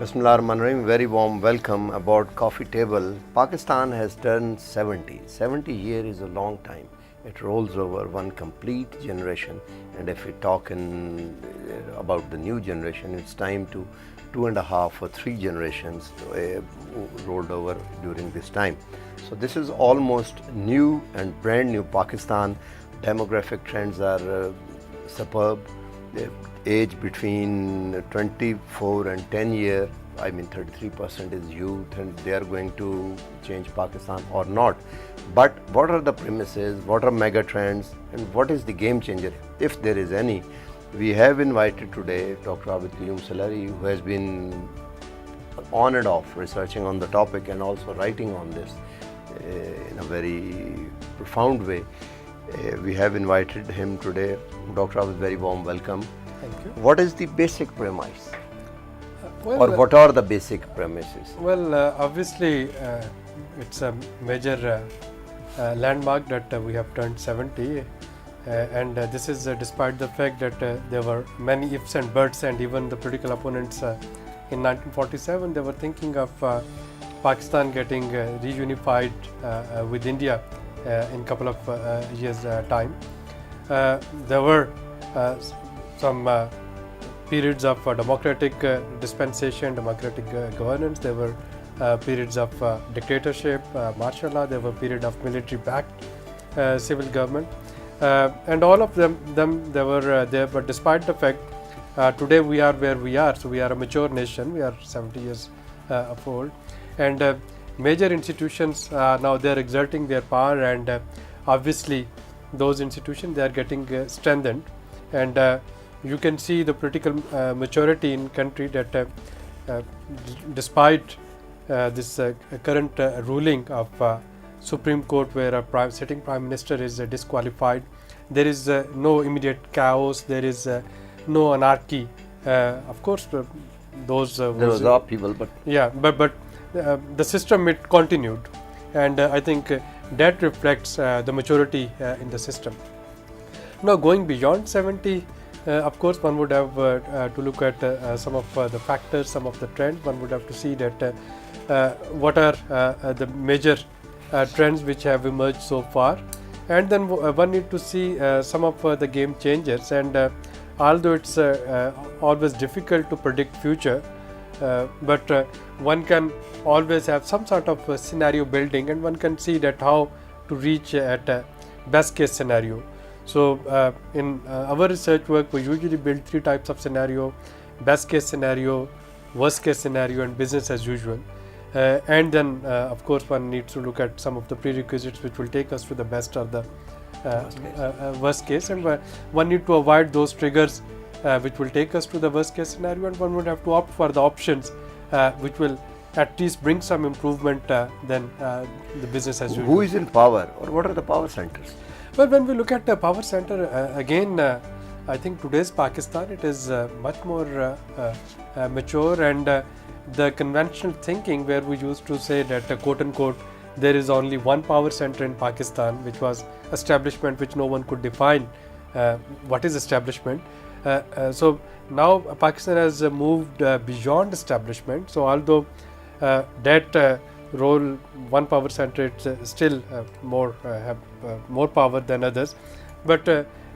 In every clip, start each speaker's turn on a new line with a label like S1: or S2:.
S1: Bismillahirrahmanirrahim. Very warm welcome aboard Coffee Table. Pakistan has turned 70. 70 years is a long time. It rolls over one complete generation. And if we talk about the new generation, it's time to 2.5 or 3 generations rolled over during this time. So this is almost new and brand new Pakistan. Demographic trends are superb. The age between 24 and 10 years, 33% is youth, and they are going to change Pakistan or not. But what are the premises, what are mega trends, and what is the game changer, if there is any? We have invited today Dr. Abid Suleri, who has been on and off researching on the topic and also writing on this in a very profound way. We have invited him today. Dr. Abid, very warm welcome.
S2: Thank you.
S1: What is the basic premise? What are the basic premises?
S2: Well, obviously, it's a major landmark that we have turned 70, and this is despite the fact that there were many ifs and buts, and even the political opponents in 1947 they were thinking of Pakistan getting reunified with India in a couple of years' time. There were some periods of democratic dispensation, democratic governance. There were periods of dictatorship, martial law. There were periods of military-backed civil government, and all of them they were there. But despite the fact, today we are where we are. So we are a mature nation. We are 70 years of old, and major institutions now they are exerting their power, and obviously those institutions they are getting strengthened, and you can see the political maturity in country that despite this current ruling of Supreme Court, where a sitting Prime Minister is disqualified, there is no immediate chaos, there is no anarchy. Of course, those
S1: there was upheaval, but
S2: yeah, but the system it continued, and I think that reflects the maturity in the system. Now, going beyond 70. Of course, one would have to look at some of the factors, some of the trends. One would have to see that what are the major trends which have emerged so far, and then one need to see some of the game changers. And although it's always difficult to predict future, but one can always have some sort of scenario building, and one can see that how to reach at a best case scenario. So in our research work, we usually build 3 types of scenario: best case scenario, worst case scenario, and business as usual. And then of course one needs to look at some of the prerequisites which will take us to the best or the worst case, and one need to avoid those triggers which will take us to the worst case scenario, and one would have to opt for the options which will at least bring some improvement than the business as usual.
S1: Who is in power, or what are the power centers?
S2: Well, when we look at the power center, again, I think today's Pakistan, it is much more mature, and the conventional thinking where we used to say that quote unquote there is only one power center in Pakistan, which was establishment, which no one could define what is establishment. So now Pakistan has moved beyond establishment. So although that role, one power center, it's still have more power than others, but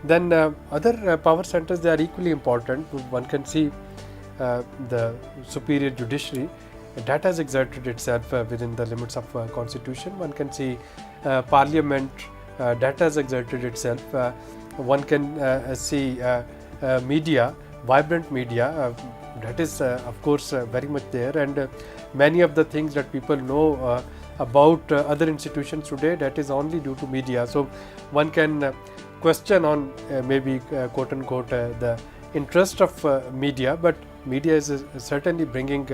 S2: then other power centers, they are equally important. One can see the superior judiciary that has exerted itself within the limits of constitution. One can see parliament that has exerted itself. One can see media, vibrant media, that is of course very much there, and many of the things that people know about other institutions today, that is only due to media. So one can question on maybe quote unquote the interest of media, but media is certainly bringing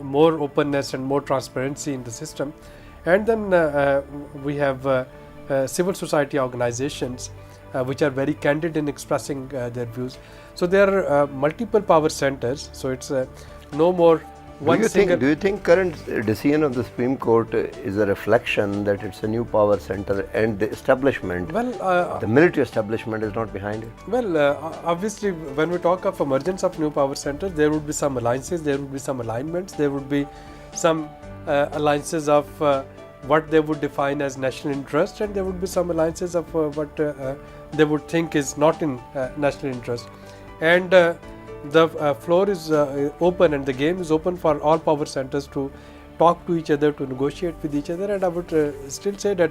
S2: more openness and more transparency in the system. And then we have civil society organizations which are very candid in expressing their views. So there are multiple power centers. So it's no more
S1: Do you think current decision of the Supreme Court is a reflection that it's a new power center and the establishment, the military establishment is not behind it?
S2: Well, obviously, when we talk of emergence of new power centers, there would be some alliances, there would be some alignments, there would be some alliances of what they would define as national interest, and there would be some alliances of what they would think is not in national interest. And the floor is open and the game is open for all power centers to talk to each other, to negotiate with each other, and I would still say that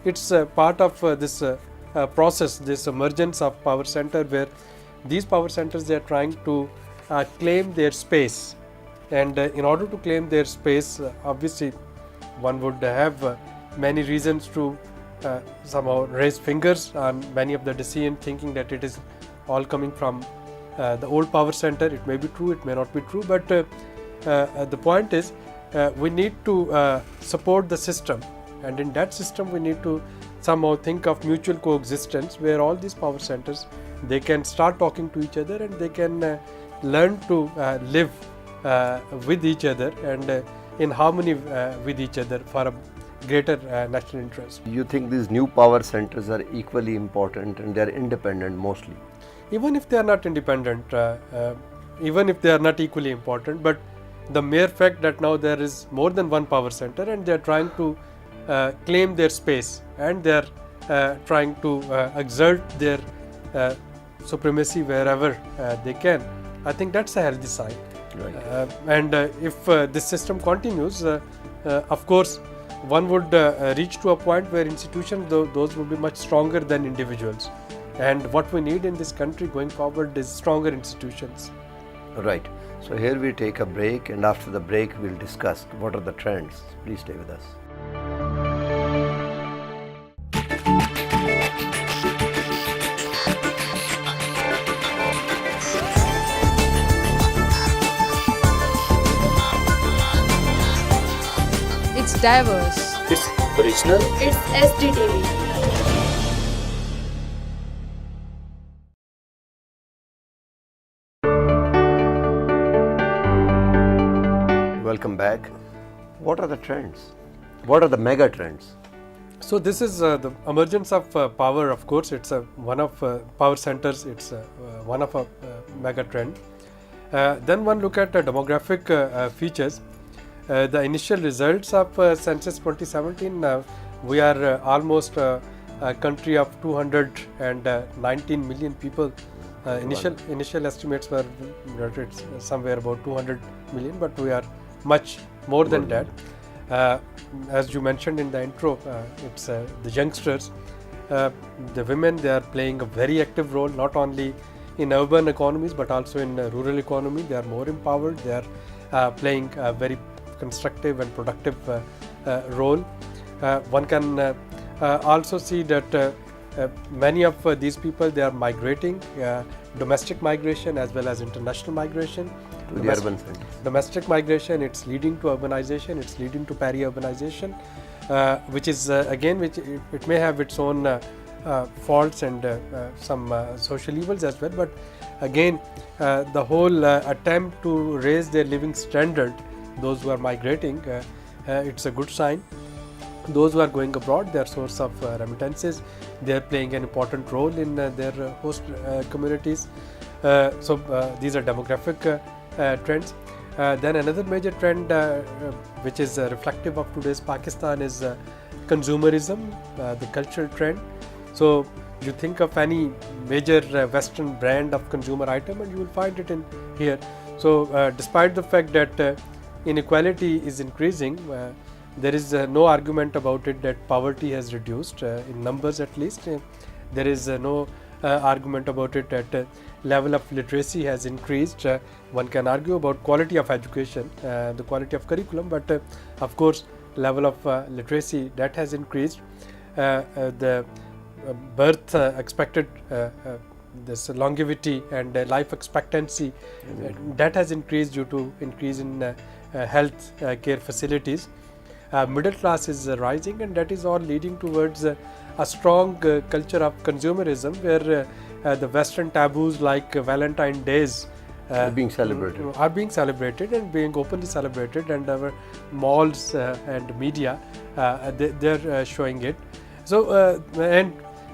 S2: it's part of this process, this emergence of power center, where these power centers, they are trying to claim their space, and in order to claim their space, obviously one would have many reasons to somehow raise fingers on many of the decisions, thinking that it is all coming from the old power center. It may be true, it may not be true, but the point is we need to support the system, and in that system we need to somehow think of mutual coexistence, where all these power centers, they can start talking to each other and they can learn to live with each other and in harmony with each other for a greater national interest.
S1: You think these new power centers are equally important and they are independent mostly?
S2: Even if they are not independent, even if they are not equally important, but the mere fact that now there is more than one power center and they are trying to claim their space, and they are trying to exert their supremacy wherever they can, I think that's a healthy sign.
S1: Right.
S2: And if this system continues, of course, one would reach to a point where institutions, those would be much stronger than individuals. And what we need in this country going forward is stronger institutions.
S1: Right. So here we take a break, and after the break we'll discuss what are the trends. Please stay with us.
S3: It's diverse.
S4: It's original.
S3: It's SDTV.
S1: Welcome back. What are the trends? What are the mega trends?
S2: So this is the emergence of power. Of course, it's one of power centers. It's one of a mega trend. Then one look at demographic features. The initial results of census 2017, we are almost a country of 219 million people. Initial estimates were that it's somewhere about 200 million, but we are much more than that. As you mentioned in the intro, it's the youngsters, the women, they are playing a very active role, not only in urban economies but also in rural economy. They are more empowered. They are playing a very constructive and productive role. One can also see that many of these people, they are migrating, domestic migration as well as international migration.
S1: To the urban centers.
S2: Domestic migration, it's leading to urbanization, it's leading to peri-urbanization, which is again, which it may have its own faults and some social evils as well, but again the whole attempt to raise their living standard, those who are migrating, it's a good sign. Those who are going abroad, they are source of remittances, they are playing an important role in their host communities. So these are demographic trends. Then another major trend which is reflective of today's Pakistan is consumerism, the cultural trend. So you think of any major Western brand of consumer item and you will find it in here. So despite the fact that inequality is increasing, there is no argument about it that poverty has reduced, in numbers at least. There is no argument about it that level of literacy has increased. One can argue about quality of education, the quality of curriculum, but of course level of literacy, that has increased. The birth expected, this longevity and life expectancy, that has increased due to increase in health care facilities. Middle class is rising, and that is all leading towards a strong culture of consumerism, where the Western taboos like Valentine's Days
S1: being celebrated.
S2: Are being celebrated and being openly celebrated, and our malls and media they're showing it. So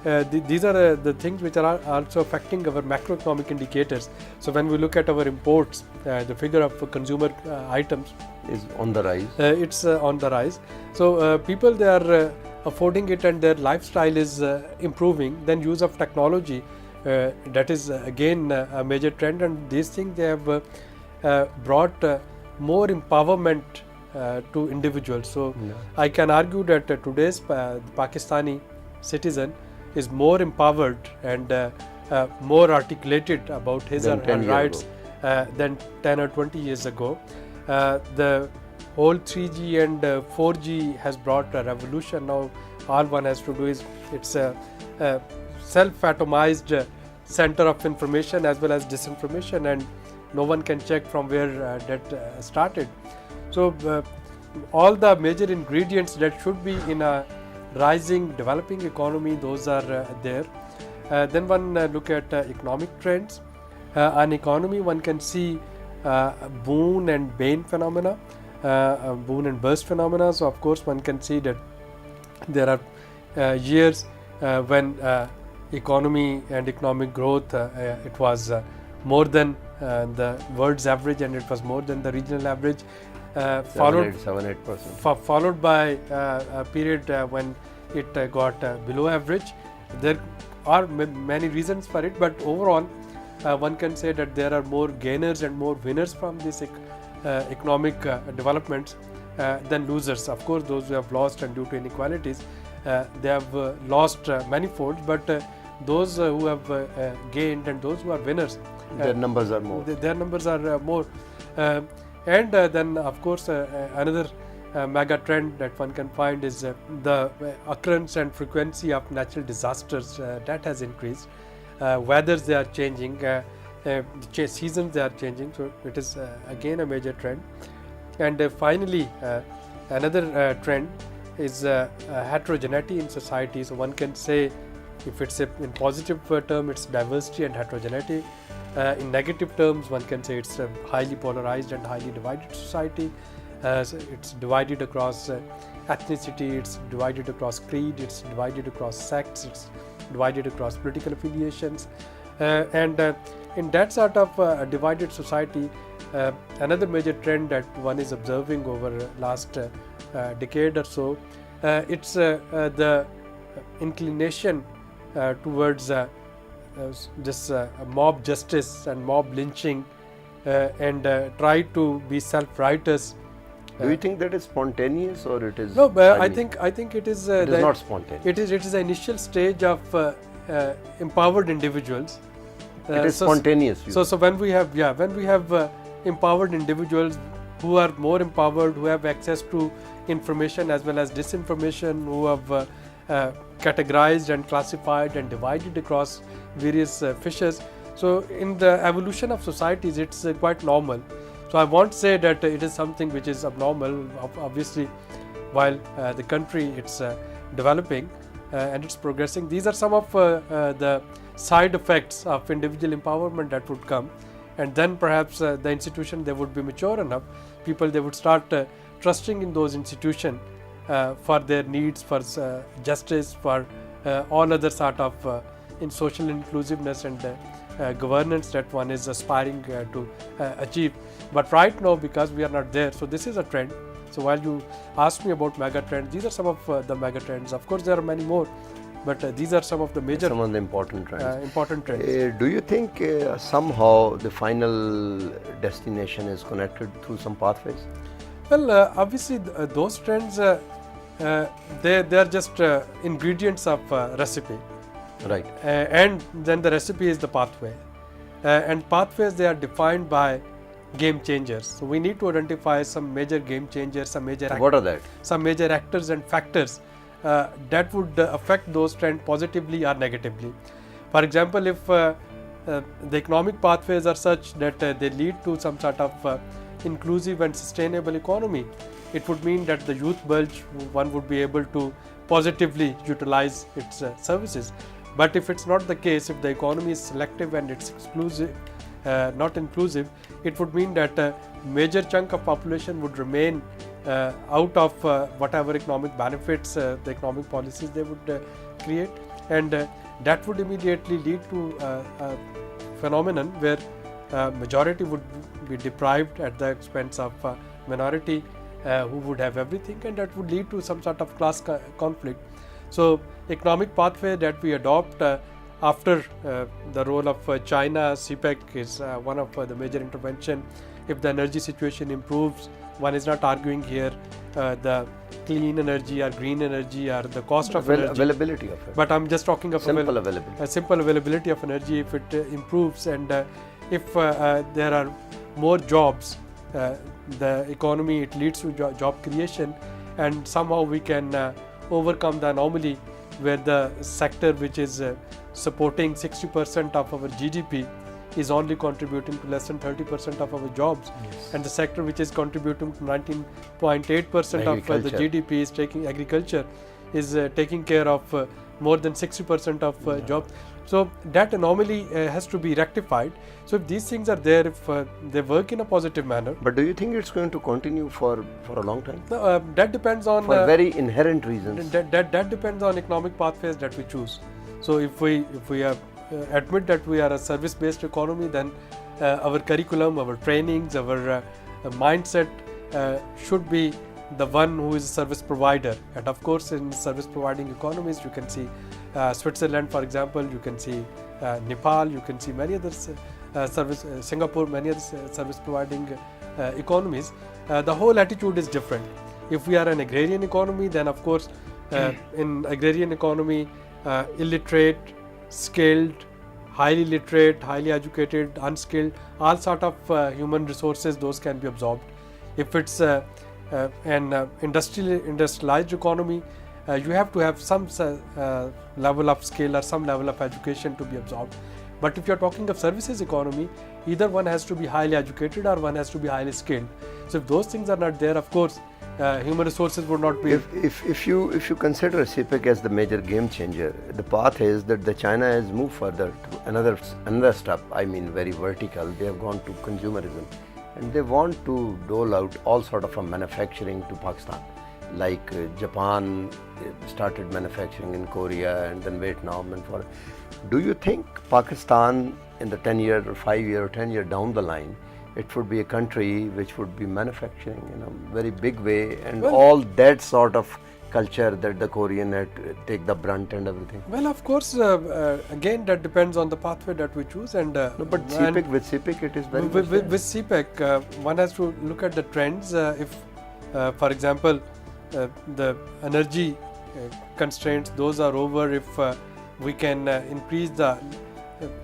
S2: these are the things which are also affecting our macroeconomic indicators. So when we look at our imports, the figure of consumer items
S1: Is on the rise.
S2: It's on the rise. So people, they are affording it, and their lifestyle is improving. Then use of technology, that is again a major trend, and these things, they have brought more empowerment to individuals. So I can argue that today's Pakistani citizen is more empowered and more articulated about his or her rights than 10 or 20 years ago. The whole 3G and 4G has brought a revolution. Now all one has to do is, it's a self-atomized center of information as well as disinformation, and no one can check from where that started. So all the major ingredients that should be in a rising developing economy, those are there. Then one look at economic trends. An economy, one can see boom and bane phenomena, boom and burst phenomena. So of course one can see that there are years when economy and economic growth, it was more than the world's average, and it was more than the regional average, followed
S1: 7-8%.
S2: Followed by a period when it got below average. There are many reasons for it, but overall one can say that there are more gainers and more winners from this economic developments than losers. Of course, those who have lost, and due to inequalities, they have lost manifold, but those who have gained and those who are winners,
S1: their numbers are more.
S2: Their numbers are more. And then of course another mega trend that one can find is the occurrence and frequency of natural disasters that has increased. Weathers, they are changing, seasons, they are changing, so it is again a major trend. And finally another trend is heterogeneity in society. So one can say, if it's in positive term, it's diversity and heterogeneity. In negative terms, one can say it's a highly polarized and highly divided society. So it's divided across ethnicity, it's divided across creed, it's divided across sects, it's divided across political affiliations. And in that sort of divided society, another major trend that one is observing over last decade or so, it's the inclination towards this mob justice and mob lynching, and try to be self-righteous.
S1: Do you think that is spontaneous, or it is?
S2: No, but I think it is.
S1: It is not spontaneous.
S2: It is the initial stage of empowered individuals.
S1: It is spontaneous.
S2: So when we have empowered individuals who are more empowered, who have access to information as well as disinformation, who have categorized and classified and divided across various fishes. So in the evolution of societies, it's quite normal. So I won't say that it is something which is abnormal. Obviously, while the country, it's developing and it's progressing, these are some of the side effects of individual empowerment that would come. And then perhaps the institution, they would be mature enough, people, they would start trusting in those institutions for their needs, for justice, for all other sort of in social inclusiveness and governance that one is aspiring to achieve. But right now, because we are not there, so this is a trend. So while you ask me about mega trends, these are some of the mega trends. Of course, there are many more, but these are some of the major,
S1: some of the important trends.
S2: Do
S1: you think somehow the final destination is connected through some pathways?
S2: Well, obviously those trends, they are just ingredients of recipe.
S1: Right.
S2: And then the recipe is the pathway. And pathways, they are defined by game changers. So we need to identify some major game changers, some major
S1: What are that?
S2: Some major actors and factors that would affect those trends positively or negatively. For example, if the economic pathways are such that they lead to some sort of inclusive and sustainable economy, it would mean that the youth bulge, one would be able to positively utilize its services. But if it's not the case, if the economy is selective and it's exclusive, not inclusive, it would mean that a major chunk of population would remain out of whatever economic benefits, the economic policies they would create, and that would immediately lead to a phenomenon where majority would be deprived at the expense of minority who would have everything, and that would lead to some sort of class conflict. So economic pathway that we adopt after the role of China, CPEC is one of the major intervention. If the energy situation improves, one is not arguing here the clean energy or green energy or the cost of energy.
S1: Availability of it.
S2: But I'm just talking of
S1: Simple availability.
S2: Simple availability of energy. If it improves, and if there are more jobs, the economy, it leads to job creation, and somehow we can overcome the anomaly where the sector which is supporting 60% of our GDP is only contributing to less than 30% of our jobs, and the sector which is contributing to 19.8% of the GDP is taking agriculture, is taking care of more than 60% of jobs. So that anomaly has to be rectified. So if these things are there, if they work in a positive manner.
S1: But do you think it's going to continue for a long time?
S2: That depends on
S1: for very inherent reasons.
S2: That depends on economic pathways that we choose. So if we admit that we are a service-based economy, then our curriculum, our trainings, our mindset should be the one who is a service provider. And of course, in service providing economies, you can see Switzerland, for example, you can see Nepal, you can see many other Singapore, many other service providing economies. The whole attitude is different. If we are an agrarian economy, then of course in agrarian economy, illiterate, skilled, highly literate, highly educated, unskilled, all sort of human resources, those can be absorbed. If it's an industrialized economy, you have to have some level of skill or some level of education to be absorbed. But if you are talking of services economy, either one has to be highly educated or one has to be highly skilled. So if those things are not there, of course, human resources would not be.
S1: If you consider CPEC as the major game changer, the path is that the China has moved further to another step. I mean, very vertical. They have gone to consumerism, and they want to dole out all sort of a manufacturing to Pakistan. Like Japan started manufacturing in Korea, and then Vietnam, and for. Do you think Pakistan in the 10-year or 5-year or 10-year down the line, it would be a country which would be manufacturing in a very big way, and all that sort of culture that the Korean had take the brunt and everything?
S2: Well, of course, again that depends on the pathway that we choose. And
S1: no, but with CPEC it is very
S2: with CPEC, one has to look at the trends. If, for example, the energy constraints, those are over. If we can increase the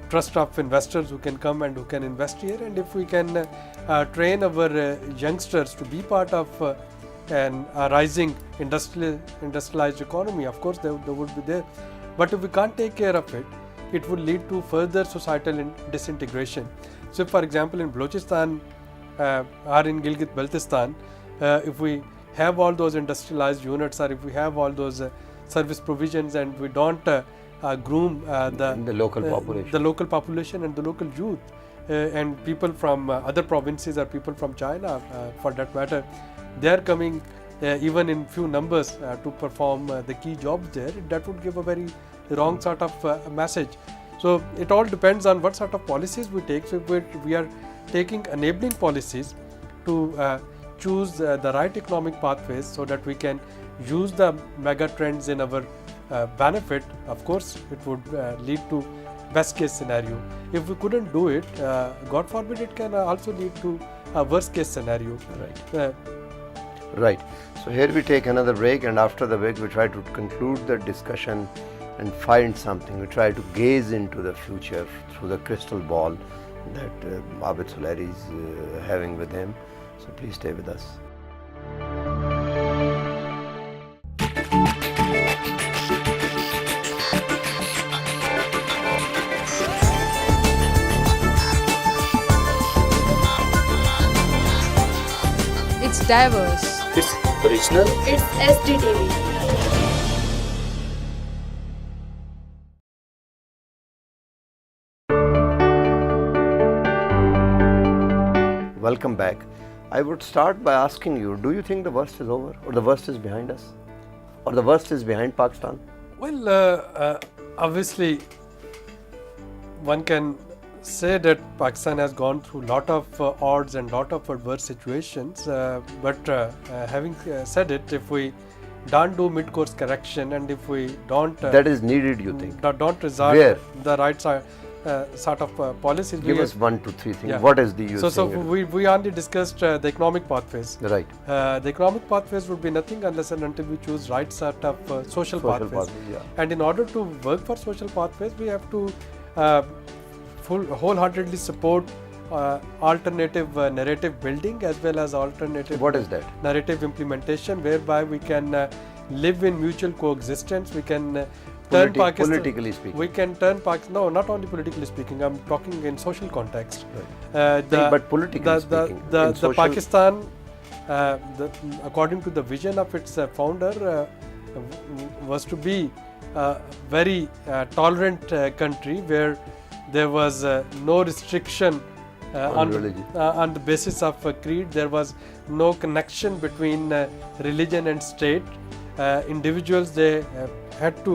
S2: trust of investors who can come and who can invest here, and if we can train our youngsters to be part of a rising industrialized economy, of course they would be there. But if we can't take care of it, it would lead to further societal disintegration. So for example, in Balochistan or in Gilgit-Baltistan, if we have all those industrialized units, or if we have all those service provisions, and we don't groom the local population and the local youth, and people from other provinces or people from China, for that matter, they are coming even in few numbers to perform the key jobs there. That would give a very wrong sort of message. So it all depends on what sort of policies we take. So if we are taking enabling policies to choose the right economic pathways so that we can use the mega trends in our benefit, of course it would lead to best case scenario. If we couldn't do it, God forbid, it can also lead to a worst case scenario.
S1: Right. So here we take another break, and after the break we try to conclude the discussion and find something. We try to gaze into the future through the crystal ball that Abid Suleri is having with him. So please stay with us.
S3: It's diverse.
S4: It's original.
S3: It's SDTV.
S1: welcome back. I would start by asking you, do you think the worst is over, or the worst is behind us, or the worst is behind Pakistan?
S2: Well, obviously, one can say that Pakistan has gone through a lot of odds and lot of adverse situations. But having said it, if we don't do mid-course correction and if we don't
S1: that is needed, you think?
S2: don't resort
S1: Where?
S2: the right sort of policies.
S1: Give us 1 to 3 things.
S2: Yeah.
S1: What is the use?
S2: So we only discussed the economic pathways.
S1: Right.
S2: The economic pathways would be nothing unless and until we choose right sort of social pathways.
S1: Yeah.
S2: And in order to work for social pathways, we have to wholeheartedly support alternative narrative building as well as alternative
S1: What is that?
S2: narrative implementation, whereby we can live in mutual coexistence. We can turn Pakistan.
S1: Politically speaking.
S2: We can turn Pakistan. No, not only politically speaking. I'm talking in social context.
S1: Right. But politically speaking,
S2: the Pakistan, according to the vision of its founder, was to be a very tolerant country where there was no restriction on the basis of creed. There was no connection between religion and state. Individuals, they had to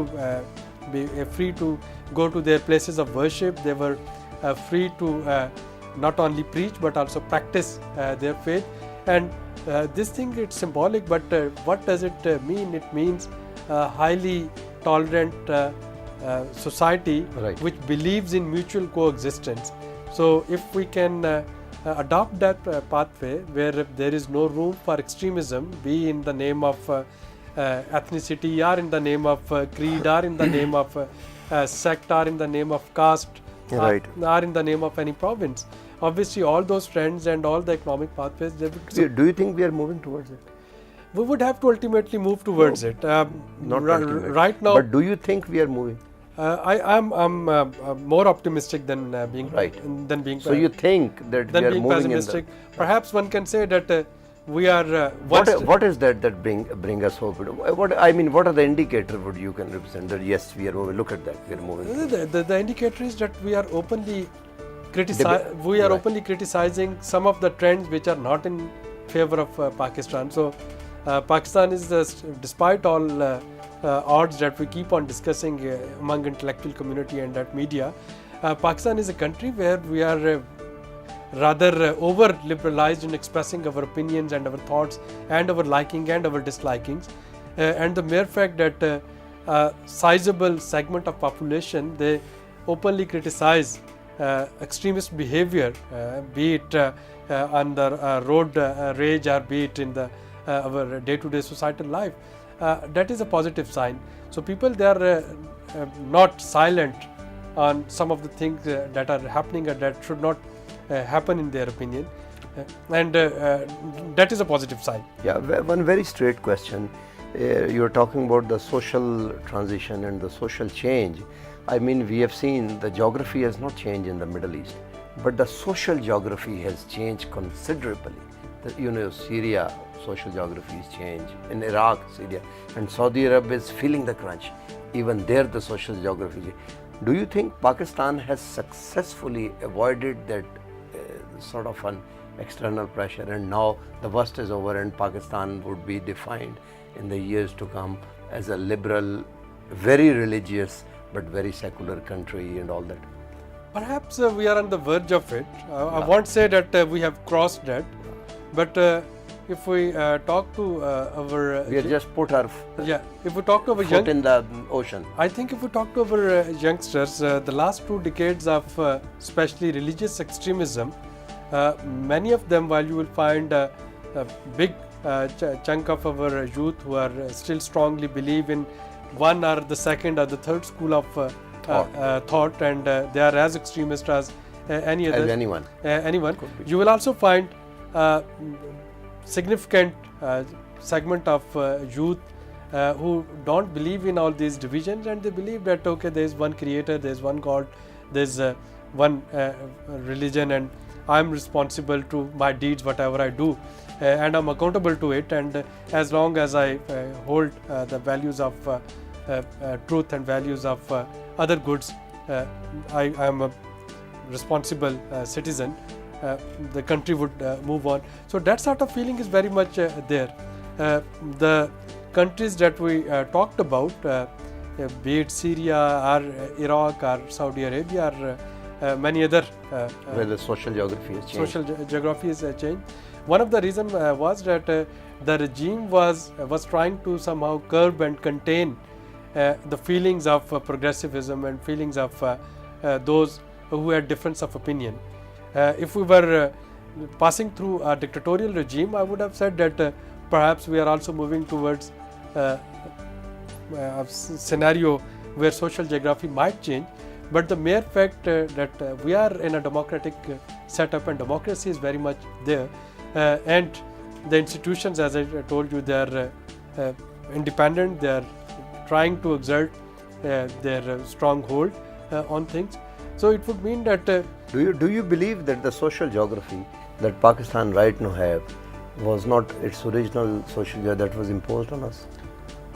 S2: be free to go to their places of worship. They were free to not only preach but also practice their faith. And this thing, it's symbolic, but what does it mean? It means a highly tolerant society,
S1: right,
S2: which believes in mutual coexistence. So if we can adopt that pathway where there is no room for extremism, be in the name of ethnicity, or in the name of creed, or in the name of sect, or in the name of caste,
S1: right,
S2: or in the name of any province. Obviously, all those trends and all the economic pathways, they would,
S1: do you think we are moving towards it?
S2: We would have to ultimately move towards it.
S1: Not
S2: right now.
S1: But do you think we are moving?
S2: I'm more optimistic than being
S1: right.
S2: Than being.
S1: So you think that we are
S2: being
S1: moving
S2: pessimistic? Perhaps one can say that we are.
S1: What is that bring us hope? What are the indicators you can represent that yes, we are moving? Look at that, we are moving.
S2: The indicator is that we are openly openly criticizing some of the trends which are not in favor of Pakistan. So Pakistan is, despite all odds that we keep on discussing among intellectual community and that media, Pakistan is a country where we are rather over liberalized in expressing our opinions and our thoughts and our liking and our dislikings, and the mere fact that a sizable segment of population, they openly criticize extremist behavior, be it on the road rage or be it in the our day-to-day societal life. That is a positive sign. So people, they are not silent on some of the things that are happening and that should not happen in their opinion, and that is a positive sign.
S1: Yeah, one very straight question. You are talking about the social transition and the social change. I mean, we have seen the geography has not changed in the Middle East, but the social geography has changed considerably. Syria, social geography has changed. In Iraq, Syria, and Saudi Arabia is feeling the crunch. Even there, the social geography. Do you think Pakistan has successfully avoided that sort of an external pressure, and now the worst is over and Pakistan would be defined in the years to come as a liberal, very religious but very secular country and all that?
S2: Perhaps we are on the verge of it. I won't say that we have crossed that, but if we talk to our
S1: we have just put our
S2: if we talk to our
S1: foot in the ocean.
S2: I think if we talk to our youngsters, the last 2 decades of especially religious extremism, many of them, while you will find a big chunk of our youth who are still strongly believe in one or the second or the third school of thought, and they are as extremist as any other.
S1: As anyone.
S2: You will also find significant segment of youth who don't believe in all these divisions, and they believe that okay, there is one creator, there is one God, there is one religion, and I am responsible to my deeds, whatever I do, and I'm accountable to it. And as long as I hold the values of truth and values of other goods, I am a responsible citizen. the country would move on. So that sort of feeling is very much there. The countries that we talked about, be it Syria or Iraq or Saudi Arabia or many other
S1: where the social geography has changed.
S2: Social geography has changed. One of the reasons was that the regime was trying to somehow curb and contain the feelings of progressivism and feelings of those who had difference of opinion. If we were passing through a dictatorial regime, I would have said that perhaps we are also moving towards a scenario where social geography might change. But the mere fact that we are in a democratic setup and democracy is very much there, and the institutions, as I told you, they are independent, they are trying to exert their strong hold on things. So it would mean that
S1: do you believe that the social geography that Pakistan right now have was not its original social geography that was imposed on us?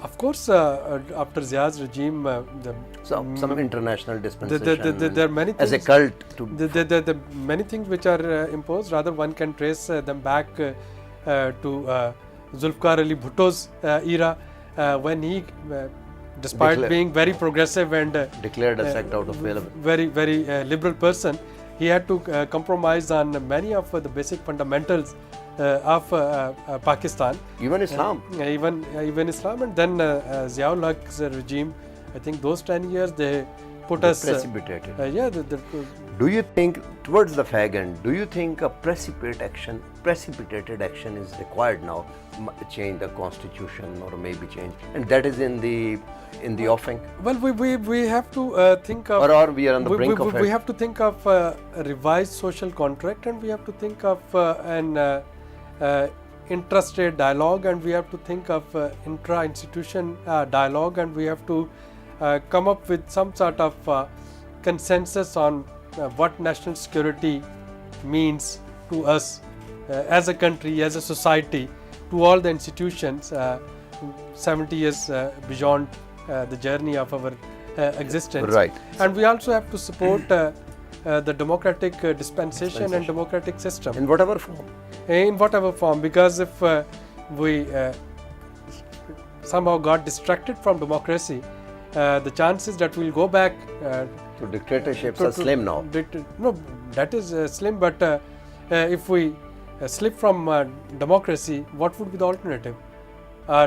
S2: of course after Zia's regime
S1: Some international dispensation
S2: there are many things
S1: as a cult to
S2: the many things which are imposed. Rather, one can trace them back to Zulfikar Ali Bhutto's era, when he despite being very progressive and
S1: declared a sect out of available.
S2: very liberal person, he had to compromise on many of the basic fundamentals of Pakistan.
S1: Even Islam.
S2: Even Islam, and then Ziaul Haq's regime, I think those 10 years they put us
S1: precipitated. Do you think towards the fag end, do you think a precipitated action is required now, change the constitution or maybe change, and that is in the offing?
S2: Well, we have to think of,
S1: or we are on the brink of it.
S2: We have to think of a revised social contract, and we have to think of an intrastate dialogue, and we have to think of intra-institution dialogue, and we have to come up with some sort of consensus on what national security means to us as a country, as a society, to all the institutions 70 years beyond the journey of our existence.
S1: Right.
S2: And we also have to support the democratic dispensation and democratic system.
S1: In whatever form.
S2: In whatever form, because if we somehow got distracted from democracy, the chances that we'll go back
S1: to dictatorships are slim now.
S2: No, that is slim, but if we slip from democracy, what would be the alternative?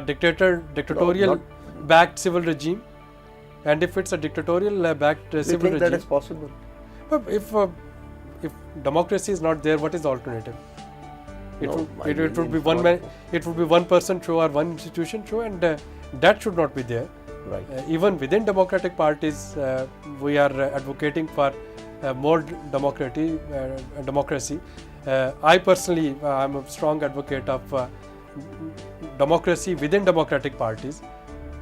S2: Dictatorial backed civil regime, and if it's a dictatorial backed civil regime,
S1: do you think that is possible?
S2: But if democracy is not there, what is the alternative? It would be one man, it would be one person show or one institution show, and that should not be there.
S1: Right.
S2: Even within democratic parties, we are advocating for more democracy. I personally, I'm a strong advocate of democracy within democratic parties,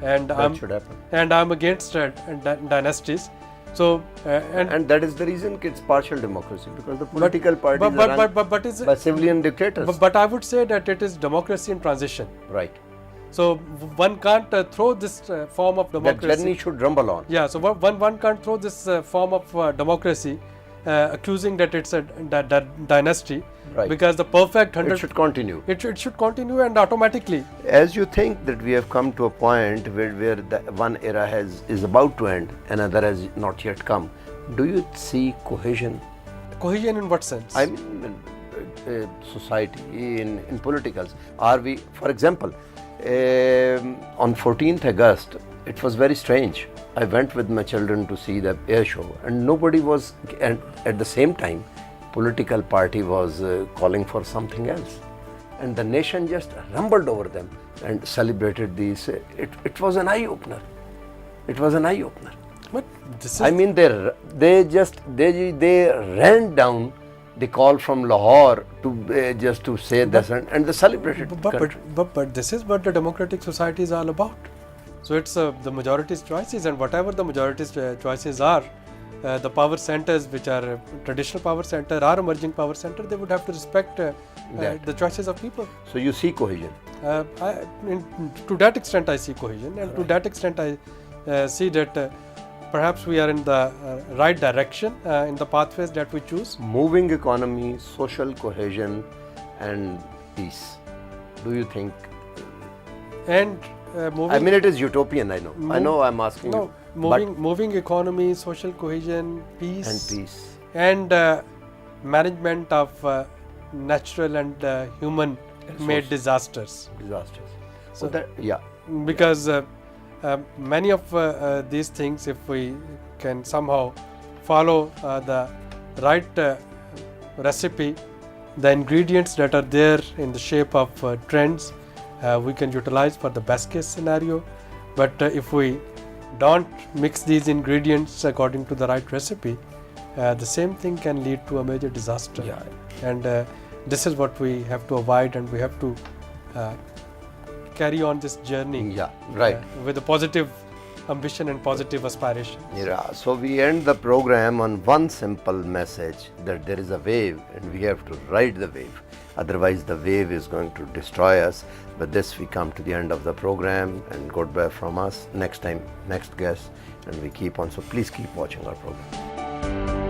S2: and I'm against dynasties. So
S1: and that is the reason it's partial democracy, because the political parties are run by civilian dictators.
S2: But I would say that it is democracy in transition.
S1: Right.
S2: So one can't throw this form of democracy.
S1: That journey should rumble on.
S2: Yeah. So one can't throw this form of democracy, accusing that it's a dynasty.
S1: Right.
S2: Because the perfect 100.
S1: It should continue.
S2: It should continue, and automatically.
S1: As you think that we have come to a point where the one era is about to end, another has not yet come, do you see cohesion?
S2: Cohesion in what sense?
S1: I mean, society, in politicals. Are we, for example, on 14th August, it was very strange. I went with my children to see the air show, and nobody was, and at the same time, political party was calling for something else, and the nation just rumbled over them and celebrated these. It was an eye opener. It was an eye opener.
S2: But this is,
S1: I mean, they ran down the call from Lahore to just to say this, and they celebrated.
S2: But this is what the democratic society is all about. So it's the majority's choices, and whatever the majority's choices are, the power centers, which are traditional power center or emerging power center, they would have to respect the choices of people.
S1: So you see cohesion.
S2: To that extent, I see cohesion, and to that extent, I see that perhaps we are in the right direction in the pathways that we choose.
S1: Moving economy, social cohesion, and peace. Do you think?
S2: And moving.
S1: I mean, it is utopian. I know. I know. I'm asking
S2: No,
S1: you.
S2: moving economy, social cohesion, peace,
S1: And peace.
S2: and management of natural and human-made disasters.
S1: Disasters.
S2: So
S1: that, yeah.
S2: Because many of these things, if we can somehow follow the right recipe, the ingredients that are there in the shape of trends, we can utilize for the best case scenario. But if we don't mix these ingredients according to the right recipe, the same thing can lead to a major disaster.
S1: Yeah.
S2: And this is what we have to avoid, and we have to carry on this journey
S1: Yeah. Right.
S2: with a positive ambition and positive aspiration.
S1: Yeah, so we end the program on one simple message, that there is a wave and we have to ride the wave. Otherwise, the wave is going to destroy us. With this, we come to the end of the program, and goodbye from us. Next time, next guest, and we keep on. So please keep watching our program.